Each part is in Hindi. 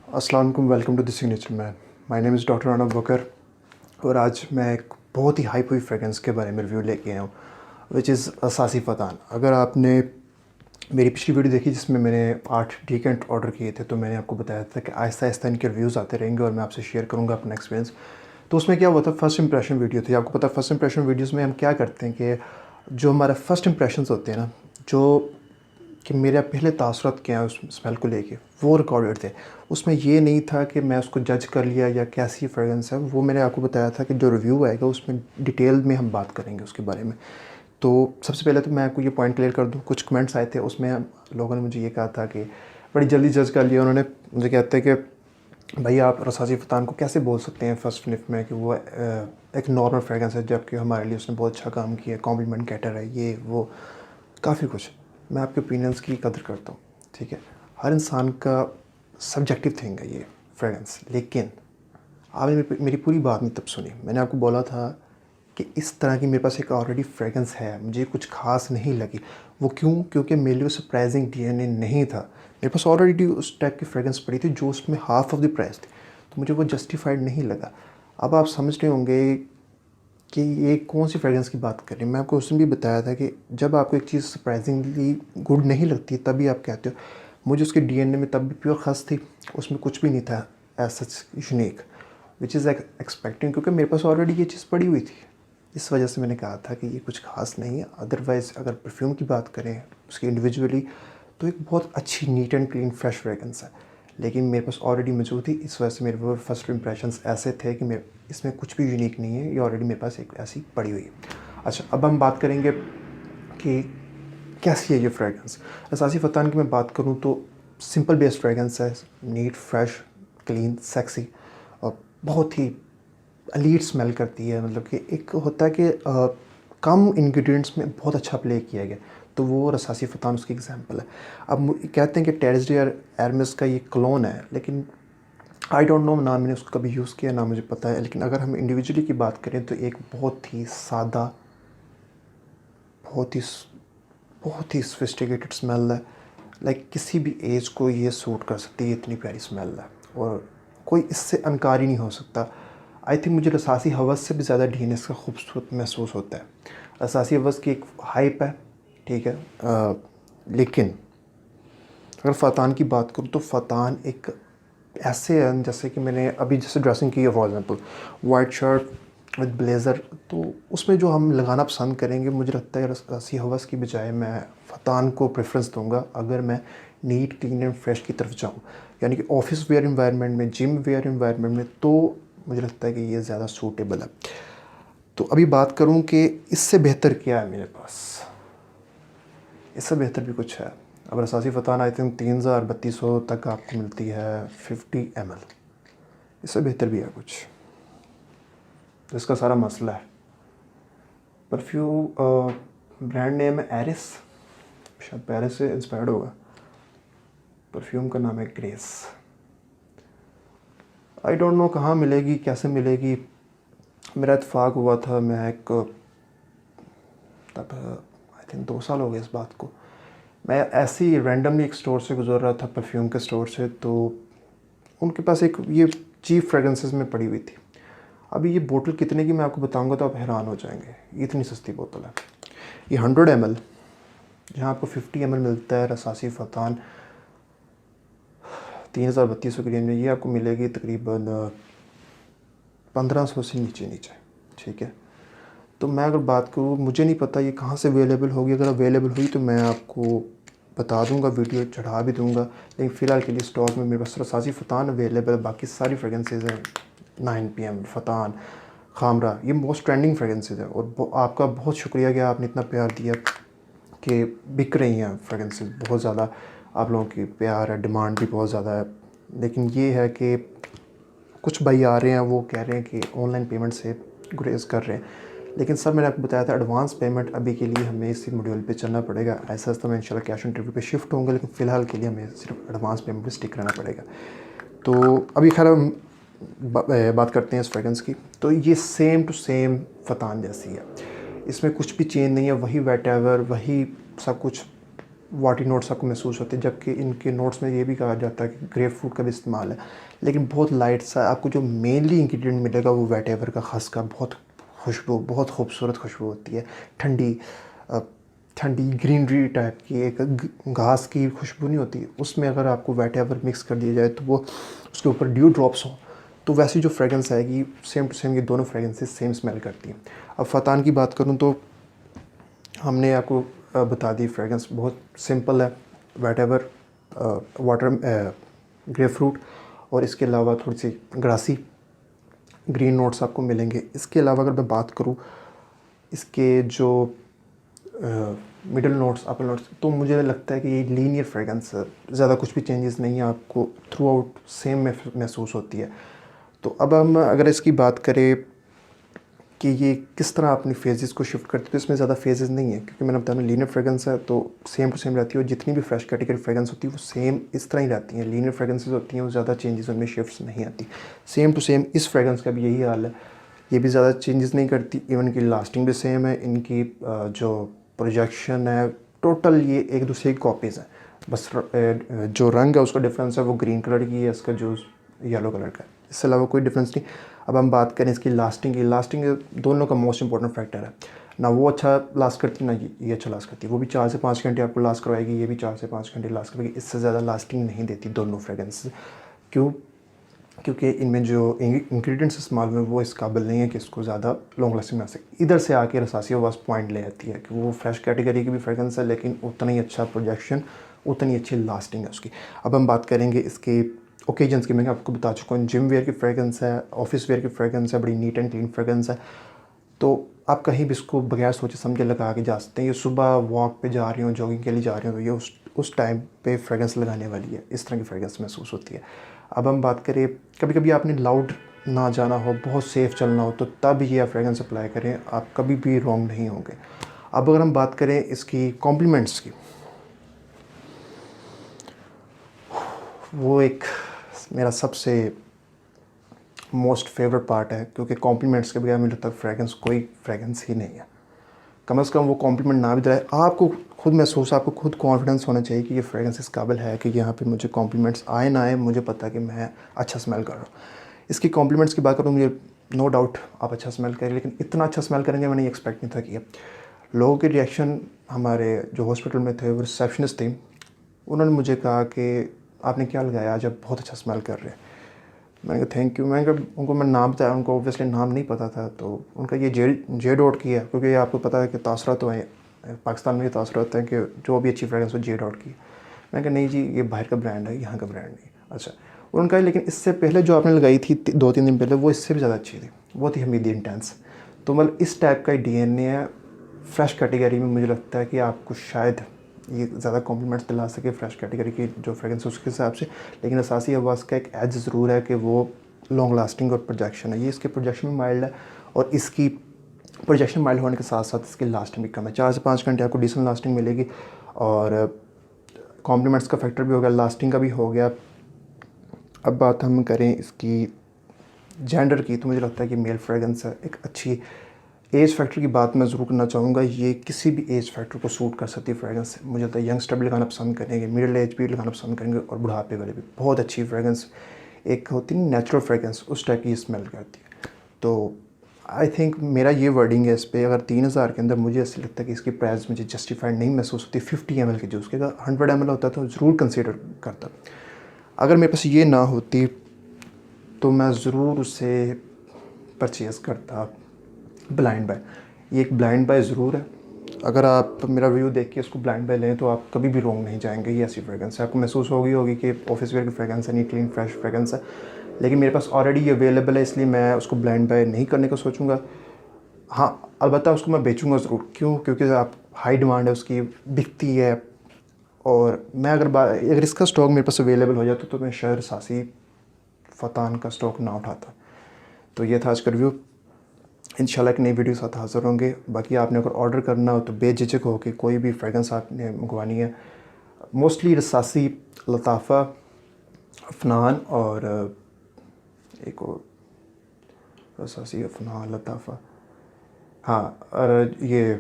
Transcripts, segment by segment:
अस्सलाम वालेकुम, welcome to the signature man. My name is doctor Arnab Bakar और आज मैं एक बहुत ही हाइप हुई फ्रेगरेंस के बारे में रिव्यू लेके आया हूँ, विच इज़ असासी फ़तान। अगर आपने मेरी पिछली वीडियो देखी जिसमें मैंने 8 डीकेंट ऑर्डर किए थे, तो मैंने आपको बताया था कि आहिस्ता आहिस्ता इनके रिव्यूज़ आते रहेंगे और मैं आपसे शेयर करूँगा अपना एक्सपीरियंस। तो उसमें क्या हुआ था, फर्स्ट इंप्रेशन वीडियो थी। आपको पता है फर्स्ट इंप्रेशन वीडियोज़ में हम क्या करते हैं कि जो हमारा फर्स्ट इंप्रेशंस होते हैं ना, जो कि मेरे पहले तासुरात क्या हैं उस स्मेल को लेके, वो रिकॉर्डेड थे। उसमें ये नहीं था कि मैं उसको जज कर लिया या कैसी फ्रेगरेंस है। वो मैंने आपको बताया था कि जो रिव्यू आएगा उसमें डिटेल में हम बात करेंगे उसके बारे में। तो सबसे पहले तो मैं आपको ये पॉइंट क्लियर कर दूँ। कुछ कमेंट्स आए थे, उसमें लोगों ने मुझे ये कहा था कि बड़ी जल्दी जज कर लिया उन्होंने। मुझे कहते हैं कि भाई आप रसासी फ़तान को कैसे बोल सकते हैं फर्स्ट स्निफ में कि वो एक नॉर्मल फ्रेगरेंस है, जबकि हमारे लिए उसने बहुत अच्छा काम किया, कॉम्प्लीमेंट कैटर है, ये वो काफ़ी कुछ। मैं आपके ओपिनियंस की कदर करता हूँ, ठीक है। हर इंसान का सब्जेक्टिव थिंग है ये फ्रेगरेंस। लेकिन आपने मेरी पूरी बात नहीं तब सुनी। मैंने आपको बोला था कि इस तरह की मेरे पास एक ऑलरेडी फ्रेगरेंस है, मुझे कुछ ख़ास नहीं लगी। वो क्यों? क्योंकि मेरे लिए सरप्राइजिंग डीएनए नहीं था। मेरे पास ऑलरेडी उस टाइप की फ्रेगरेंस पड़ी थी जो उसमें हाफ ऑफ द प्राइस थी, तो मुझे वो जस्टिफाइड नहीं लगा। अब आप समझ रहे होंगे कि ये कौन सी फ्रेगरेंस की बात कर रहे हैं। मैं आपको उस दिन भी बताया था कि जब आपको एक चीज़ सरप्राइजिंगली गुड नहीं लगती तभी आप कहते हो। मुझे उसके डीएनए में तब भी प्योर खस थी, उसमें कुछ भी नहीं था as such unique, which is expecting, क्योंकि मेरे पास ऑलरेडी ये चीज़ पड़ी हुई थी। इस वजह से मैंने कहा था कि ये कुछ खास नहीं है। अदरवाइज़ अगर परफ्यूम की बात करें उसकी इंडिविजुअली, तो एक बहुत अच्छी neat and clean fresh fragrance है। लेकिन मेरे पास ऑलरेडी मौजूद थी, इस वजह से मेरे वो फर्स्ट इंप्रेशंस ऐसे थे कि मेरे इसमें कुछ भी यूनिक नहीं है, ये ऑलरेडी मेरे पास एक ऐसी पड़ी हुई है। अच्छा, अब हम बात करेंगे कि कैसी है ये फ्रेगरेंस। असासी फ़तान की मैं बात करूँ तो सिंपल बेस्ड फ्रेगरेंस है, नीट, फ्रेश, क्लीन, सेक्सी और बहुत ही एलीट स्मेल करती है। मतलब कि एक होता है कि कम इंग्रेडिएंट्स में बहुत अच्छा प्ले किया गया, तो वो रसासी फ़तान उसकी एग्जांपल है। अब कहते हैं कि टेरेस डे एरमेस का ये क्लोन है, लेकिन आई डोंट नो, ना मैंने उसको कभी यूज़ किया ना मुझे पता है। लेकिन अगर हम इंडिविजुअली की बात करें तो एक बहुत ही सादा, बहुत ही बहुत ही सोफिस्टिकेटेड स्मेल है। लाइक किसी भी एज को ये सूट कर सकती है, इतनी प्यारी स्मेल है और कोई इससे इनकार ही नहीं हो सकता। आई थिंक मुझे रसासी हवस से भी ज़्यादा डीएनएस का खूबसूरत महसूस होता है। रसासी हवस की एक हाइप है, ठीक है। लेकिन अगर फ़तान की बात करूँ तो फ़तान एक ऐसे हैं, जैसे कि मैंने अभी जैसे ड्रेसिंग की है for example, white shirt with blazer, तो उसमें जो हम लगाना पसंद करेंगे, मुझे लगता है रसासी हवस की बजाय मैं फ़तान को प्रेफरेंस दूंगा अगर मैं नीट, क्लीन एंड फ्रेश की तरफ जाऊँ, यानी कि ऑफिस वेयर इन्वायरमेंट में, जिम वेयर इन्वायरमेंट में, तो मुझे लगता है कि ये ज़्यादा सूटेबल है। तो अभी बात करूँ कि इससे बेहतर क्या है मेरे पास। इससे बेहतर भी कुछ है। अब रसासी फ़तान आई थिंक 3000-3200 तक आपको मिलती है 50 ml। इससे बेहतर भी है कुछ, इसका सारा मसला है। परफ्यूम ब्रांड नेम है एरिस, शायद पेरिस से इंस्पायर्ड होगा। परफ्यूम का नाम है ग्रेस। आई डोंट नो कहाँ मिलेगी, कैसे मिलेगी। मेरा इत्तेफाक हुआ था, मैं एक तब आई थिंक 2 साल हो गए इस बात को। मैं ऐसे ही रैंडमली एक स्टोर से गुजर रहा था, परफ्यूम के स्टोर से, तो उनके पास एक ये चीप फ्रेगरेंसेस में पड़ी हुई थी। अभी ये बोतल कितने की मैं आपको बताऊंगा तो आप हैरान हो जाएंगे, इतनी सस्ती बोतल है। ये 100 ml, जहाँ आपको 50 ml मिलता है रसासी फ़तान 3000-3200 की रेंज में, ये आपको मिलेगी तकरीबन 1500 से नीचे नीचे, ठीक है। तो मैं अगर बात करूँ, मुझे नहीं पता ये कहाँ से अवेलेबल होगी। अगर अवेलेबल हुई तो मैं आपको बता दूंगा, वीडियो चढ़ा भी दूंगा। लेकिन फ़िलहाल के लिए स्टॉक में मेरे पास रसासी फ़तान अवेलेबल है, बाकी सारी फ्रेगरेंसेज हैं 9 PM, फ़तान, खामरा, ये मोस्ट ट्रेंडिंग फ्रेगरेंसेज है। और आपका बहुत शुक्रिया कि आपने इतना प्यार दिया कि बिक रही हैं फ्रेगरेंसेज बहुत ज़्यादा। आप लोगों की प्यार है, डिमांड भी बहुत ज़्यादा है। लेकिन ये है कि कुछ भाई आ रहे हैं, वो कह रहे हैं कि ऑनलाइन पेमेंट से गुरेज कर रहे हैं। लेकिन सर मैंने आपको बताया था एडवांस पेमेंट अभी के लिए हमें इसी मॉड्यूल पे चलना पड़ेगा। ऐसा तो मैं इंशाल्लाह कैश ऑन डिलीवरी पे शिफ्ट होंगे, लेकिन फ़िलहाल के लिए हमें सिर्फ एडवांस पेमेंट पे स्टिक रहना पड़ेगा। तो अभी खैर हम बात करते हैं इस फ्रेगरेंस की। तो ये सेम टू सेम फ़तान जैसी है, इसमें कुछ भी चेंज नहीं है, वही वेट एवर, वही सब कुछ वाटी नोट्स आपको महसूस होते हैं, जबकि इनके नोट्स में ये भी कहा जाता है कि ग्रेप फ्रूट का भी इस्तेमाल है, लेकिन बहुत लाइट सा। आपको जो मेनली इंग्रेडिएंट मिलेगा वो वेटिवर का खस का, बहुत खुशबू, बहुत खूबसूरत खुशबू होती है, ठंडी ठंडी ग्रीनरी टाइप की, एक घास की खुशबू नहीं होती, उसमें अगर आपको वेटिवर मिक्स कर दिया जाए तो वो उसके ऊपर ड्यू ड्रॉप्स हों तो वैसी जो फ्रेगरेंस आएगी सेम टू सेम ये दोनों फ्रेगरेंसेस सेम स्मेल करती हैं। अब फ़तान की बात करूँ तो हमने आपको बता दी, फ्रेगरेंस बहुत सिंपल है, वेटिवर, वाटर, ग्रेप फ्रूट, और इसके अलावा थोड़ी सी ग्रासी ग्रीन नोट्स आपको मिलेंगे। इसके अलावा अगर मैं बात करूँ इसके जो मिडल नोट्स, अपर नोट्स, तो मुझे लगता है कि ये लीनियर फ्रेगरेंस है, ज़्यादा कुछ भी चेंजेस नहीं है, आपको थ्रू आउट सेम महसूस होती है। तो अब हम अगर इसकी बात करें कि ये किस तरह अपनी फेजेस को शिफ्ट करती है, तो इसमें ज़्यादा फेजेस नहीं है, क्योंकि मैंने बताया लीनियर फ्रेगरेंस है तो सेम टू सेम रहती है, और जितनी भी फ्रेश कैटेगरी फ्रेगरेंस होती है वो सेम इस तरह ही रहती हैं। लीनियर फ्रेगरेंसेस होती हैं वो ज़्यादा चेंजेस उनमें शिफ्ट्स नहीं आती। सेम टू सेम इस फ्रेगरेंस का भी यही हाल है, ये भी ज़्यादा चेंजेस नहीं करती, इवन की लास्टिंग भी सेम है, इनकी जो प्रोजेक्शन है टोटल ये एक दूसरे की कॉपीज़ हैं, बस जो रंग है उसका डिफरेंस है, वो ग्रीन कलर की है, इसका जो येलो कलर का है, इससे अलावा कोई डिफरेंस नहीं। अब हम बात करें इसकी लास्टिंग की, लास्टिंग दोनों का मोस्ट इंपॉर्टेंट फैक्टर है, ना वो अच्छा लास्ट करती ना ये अच्छा लास्ट करती है। वो भी 4 से 5 घंटे आपको लास्ट करवाएगी, ये भी 4 से 5 घंटे लास्ट करवाएगी, इससे ज़्यादा लास्टिंग नहीं देती दोनों फ्रेगरेंस। क्यों? क्योंकि इनमें जो इंग्रेडिएंट्स इस्तेमाल में वो इस काबिल नहीं है कि इसको ज़्यादा लॉन्ग लास्टिंग बना सके। इधर से आके रसासिया बस पॉइंट ले आती है कि वो फ्रेश कैटेगरी की भी फ्रेगरेंस है, लेकिन उतना ही अच्छा प्रोजेक्शन, उतनी अच्छी लास्टिंग है उसकी। अब हम बात करेंगे इसके ओकेजन्स की। मैं आपको बता चुका हूँ जिम वेयर की फ्रेगरेंस है, ऑफिस वेयर की फ्रेगरेंस है, बड़ी नीट एंड क्लीन फ्रेगरेंस है, तो आप कहीं भी इसको बगैर सोचे समझे लगा के जा सकते हैं। ये सुबह वॉक पे जा रही हूँ, जॉगिंग के लिए जा रही हूँ, तो ये उस टाइम पे फ्रेगरेंस लगाने वाली है, इस तरह की फ्रेगरेंस महसूस होती है। अब हम बात करें, कभी कभी आपने लाउड ना जाना हो, बहुत सेफ़ चलना हो, तो तब ये फ्रेगरेंस अप्लाई करें, आप कभी भी रॉन्ग नहीं होंगे। अब अगर हम बात करें इसकी कॉम्प्लीमेंट्स की, वो एक मेरा सबसे मोस्ट फेवरेट पार्ट है, क्योंकि कॉम्प्लीमेंट्स के बगैर मुझे लगता है फ्रेगरेंस कोई फ्रेगरेंस ही नहीं है। कम से कम वो कॉम्प्लीमेंट ना भी दिलाए, आपको खुद महसूस, आपको खुद कॉन्फिडेंस होना चाहिए कि ये फ्रेगरेंस इस काबिल है कि यहाँ पे मुझे कॉम्प्लीमेंट्स आए ना आए, मुझे पता है कि मैं अच्छा स्मेल कर रहा हूँ। इसकी कॉम्प्लीमेंट्स की बात करूँ, मुझे नो डाउट आप अच्छा स्मेल करें, लेकिन इतना अच्छा स्मेल करेंगे मैंने एक्सपेक्ट नहीं था किया। लोगों के रिएक्शन, हमारे जो हॉस्पिटल में थे वो रिसेप्शनिस्ट थी, उन्होंने मुझे कहा कि आपने क्या लगाया आज, आप बहुत अच्छा स्मेल कर रहे हैं। मैंने कहा थैंक यू। मैंने कहा, उनको मैं नाम बताया, उनको ऑब्वियसली नाम नहीं पता था, तो उनका ये जे डॉट की है, क्योंकि आपको पता है कि तासरा तो है पाकिस्तान में, ये तासरा होता है कि जो भी अच्छी फ्रेगरेंस हो जे डॉट की। मैंने कहा नहीं जी, ये बाहर का ब्रांड है, यहाँ का ब्रांड नहीं। अच्छा, उनका लेकिन इससे पहले जो आपने लगाई थी 2-3 दिन पहले, वो इससे भी ज़्यादा अच्छी थी, वो थी हमीदी इंटेंस। तो मतलब इस टाइप का DNA है फ्रेश कैटेगरी में। मुझे लगता है कि आपको शायद ये ज़्यादा कॉम्प्लीमेंट्स दिला सके फ्रेश कैटेगरी की जो फ्रेगरेंस है उसके हिसाब से, लेकिन असासी आवाज़ का एक एज ज़रूर है कि वो लॉन्ग लास्टिंग और प्रोजेक्शन है। ये इसके प्रोजेक्शन भी माइल्ड है, और इसकी प्रोजेक्शन माइल्ड होने के साथ साथ इसकी लास्टिंग भी कम है, 4 से 5 घंटे आपको डिसेंट लास्टिंग मिलेगी, और कॉम्प्लीमेंट्स का फैक्टर भी हो गया, लास्टिंग का भी हो गया। अब बात हम करें इसकी जेंडर की, तो मुझे लगता है कि मेल फ्रेगरेंस है एक अच्छी। एज फैक्टर की बात मैं ज़रूर करना चाहूँगा, ये किसी भी एज फैक्टर को सूट कर सकती है फ्रेगरेंस। मुझे लगता है यंगस्टर भी लगाना पसंद करेंगे, मिडिल एज भी लगाना पसंद करेंगे, और बुढ़ापे वाले भी। बहुत अच्छी फ्रेगरेंस, एक होती है नेचुरल फ्रेगरेंस, उस टाइप की स्मेल करती है। तो आई थिंक मेरा ये वर्डिंग है इस पर, अगर 3000 के अंदर मुझे ऐसे लगता है कि इसकी प्राइस मुझे जस्टिफाइड नहीं महसूस होती। 50 ml के जूस के, अगर 100 ml होता तो ज़रूर कंसिडर करता। अगर मेरे पास ये ना होती तो मैं ज़रूर उसे परचेज़ करता ब्लाइंड बाय। ये एक ब्लाइंड बाय ज़रूर है, अगर आप मेरा व्यू देख के इसको ब्लाइंड बाय लें तो आप कभी भी रॉन्ग नहीं जाएंगे। ये ऐसी फ्रेगरेंस है, आपको महसूस होगी कि ऑफिस वेयर की फ्रेगरेंस है, नहीं क्लीन फ्रेश फ्रेगरेंस है, लेकिन मेरे पास ऑलरेडी ये अवेलेबल है, इसलिए मैं उसको ब्लाइंड बाय नहीं करने का सोचूंगा। हाँ, अलबत्ता उसको मैं बेचूंगा ज़रूर। क्यों? क्योंकि आप हाई डिमांड है उसकी, बिकती है, और मैं अगर इसका स्टॉक मेरे पास अवेलेबल हो जाता तो मैं शायद सासी फ़तान का स्टॉक ना उठाता। तो ये था आज का रिव्यू। इंशाल्लाह एक नई वीडियो के साथ हाज़िर होंगे। बाकी आपने अगर ऑर्डर करना हो तो बेझिझक हो कि कोई भी फ्रेगरेंस आपने मंगवानी है, मोस्टली रसासी, लताफ़ा, अफनान, और एक और रसासी, अफनान, लताफ़ा, हाँ, और ये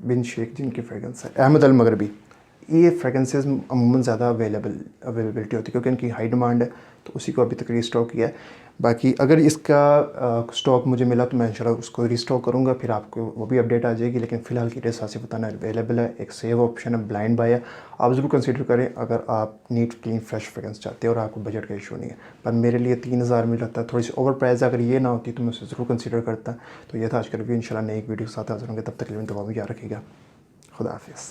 बिन शेख जिनकी फ्रेगरेंस है, अहमद अल मगरबी, ये फ्रेगरेंसेस अमूमन ज़्यादा अवेलेबिलिटी होती है क्योंकि इनकी हाई डिमांड है, तो उसी को अभी तक रीस्टॉक किया है। बाकी अगर इसका स्टॉक मुझे मिला तो मैं इंशाल्लाह उसको रीस्टॉक करूँगा, फिर आपको वो भी अपडेट आ जाएगी। लेकिन फ़िलहाल के लिए सासिफ फताना अवेलेबल है, एक सेव ऑप्शन है, ब्लाइंड बाय है, आप ज़रूर कंसिडर करें अगर आप नीट क्लीन फ्रेश फ्रेगरेंस चाहते हैं और आपको बजट का इशू नहीं है। पर मेरे लिए 3000 में लगता है थोड़ी सी ओवर प्राइस, अगर ये ना होती तो मैं उसे ज़रूर कंसिडर करता। तो ये था आज का रिव्यू, इंशाल्लाह नई एक वीडियो के साथ हाज़िर होंगे, तब तक के लिए दुआ में याद रखिएगा। खुदा हाफिज़।